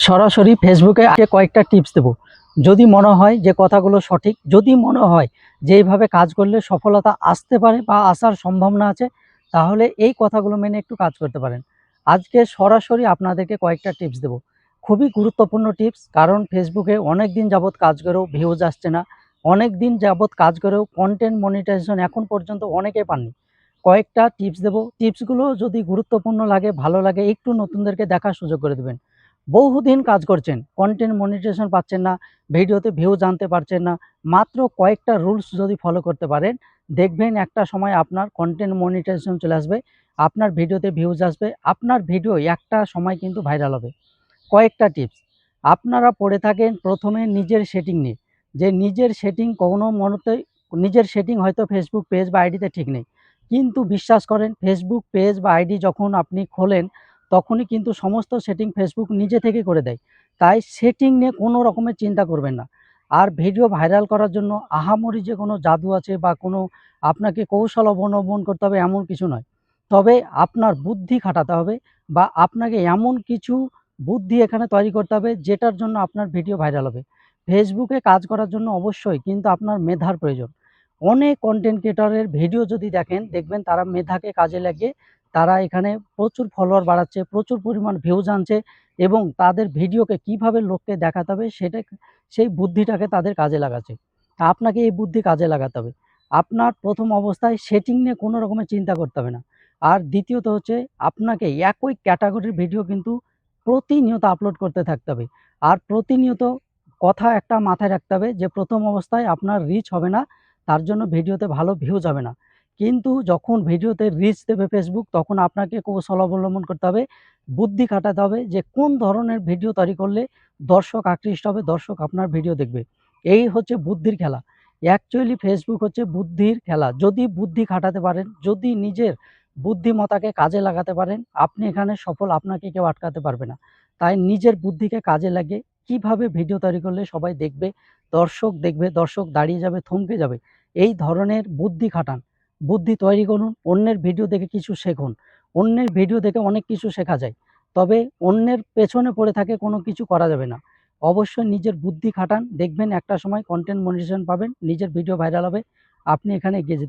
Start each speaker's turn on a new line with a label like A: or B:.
A: সরাসরি ফেসবুকে আজকে কয়েকটা টিপস দেব। যদি মনে হয় যে কথাগুলো সঠিক, যদি মনে হয় যে এইভাবে কাজ করলে সফলতা আসতে পারে বা আসার সম্ভাবনা আছে, তাহলে এই কথাগুলো মেনে একটু কাজ করতে পারেন। আজকে সরাসরি আপনাদেরকে কয়েকটা টিপস দেব। খুবই গুরুত্বপূর্ণ টিপস, কারণ ফেসবুকে অনেক দিন যাবৎ কাজ করেও ভিউজ আসছে না। অনেক দিন যাবৎ কাজ করেও কন্টেন্ট মনিটাইজেশন এখন পর্যন্ত অনেকে পাননি। কয়েকটা টিপস দেব। টিপসগুলো যদি গুরুত্বপূর্ণ লাগে, ভালো লাগে, একটু নতুনদেরকে দেখার সুযোগ করে দেবেন। বহুদিন কাজ করছেন, কন্টেন্ট মনিটাইজেশন পাচ্ছেন না, ভিডিওতে ভিউ জানতে পারছেন না। মাত্র কয়েকটা রুলস যদি ফলো করতে পারেন, দেখবেন একটা সময় আপনার কন্টেন্ট মনিটাইজেশন চলে আসবে, আপনার ভিডিওতে ভিউজ আসবে, আপনার ভিডিও একটা সময় কিন্তু ভাইরাল হবে। কয়েকটা টিপস আপনারা পড়ে থাকেন প্রথমে নিজের সেটিং নিয়ে, যে নিজের সেটিং কোনো মনতেই, নিজের সেটিং হয়তো ফেসবুক পেজ বা আইডিতে ঠিক নেই, কিন্তু বিশ্বাস করেন ফেসবুক পেজ বা আইডি যখন আপনি খোলেন তখনই কিন্তু সমস্ত সেটিং ফেসবুক নিজে থেকে করে দেয়। তাই সেটিং নিয়ে কোনো রকমের চিন্তা করবেন না। আর ভিডিও ভাইরাল করার জন্য আহামরি যে কোনো জাদু আছে বা কোনো আপনাকে কৌশল অবলম্বন করতে হবে এমন কিছু নয়। তবে আপনার বুদ্ধি খাটাতে হবে, বা আপনাকে এমন কিছু বুদ্ধি এখানে তৈরি করতে হবে যেটার জন্য আপনার ভিডিও ভাইরাল হবে। ফেসবুকে কাজ করার জন্য অবশ্যই কিন্তু আপনার মেধার প্রয়োজন। অনেক কন্টেন্ট ক্রিয়েটরের ভিডিও যদি দেখেন, দেখবেন তারা মেধাকে কাজে লাগিয়ে তারা এখানে প্রচুর ফলোয়ার বাড়াচ্ছে, প্রচুর পরিমাণ ভিউজ আনছে, এবং তাদের ভিডিওকে কিভাবে লোককে দেখাতে হবে সেটা, সেই বুদ্ধিটাকে তাদের কাজে লাগাচ্ছে। আপনাকে এই বুদ্ধি কাজে লাগাতে হবে। আপনার প্রথম অবস্থায় সেটিং নিয়ে কোনো রকমের চিন্তা করতে হবে না। আর দ্বিতীয়ত হচ্ছে, আপনাকে একই ক্যাটাগরির ভিডিও কিন্তু প্রতিনিয়ত আপলোড করতে থাকতে হবে। আর প্রতিনিয়ত কথা একটা মাথায় রাখতে হবে যে প্রথম অবস্থায় আপনার রিচ হবে না, তার জন্য ভিডিওতে ভালো ভিউজ হবে না। কিন্তু যখন ভিডিওতে রিচ দেবে ফেসবুক, তখন আপনাকে কৌশল অবলম্বন করতে হবে, বুদ্ধি খাটাতে হবে যে কোন ধরনের ভিডিও তৈরি করলে দর্শক আকৃষ্ট হবে, দর্শক আপনার ভিডিও দেখবে। এই হচ্ছে বুদ্ধির খেলা। অ্যাকচুয়ালি ফেসবুক হচ্ছে বুদ্ধির খেলা। যদি বুদ্ধি খাটাতে পারেন, যদি নিজের বুদ্ধিমত্তাকে কাজে লাগাতে পারেন, আপনি এখানে সফল, আপনাকে কেউ আটকাতে পারবে না। তাই নিজের বুদ্ধিকে কাজে লাগিয়ে কিভাবে ভিডিও তৈরি করলে সবাই দেখবে, দর্শক দেখবে, দর্শক দাঁড়িয়ে যাবে, থমকে যাবে, এই ধরনের বুদ্ধি খাটান। বুদ্ধি তৈরি করুন, অন্যের ভিডিও দেখে কিছু শেখুন। অন্যের ভিডিও দেখে অনেক কিছু শেখা যায়। তবে অন্যের পেছনে পড়ে থাকে কোনো কিছু করা যাবে না। অবশ্যই নিজের বুদ্ধি খাটান, দেখবেন একটা সময় কন্টেন্ট মনিটাইজেশন পাবেন, নিজের ভিডিও ভাইরাল হবে, আপনি এখানে এগিয়ে যেতে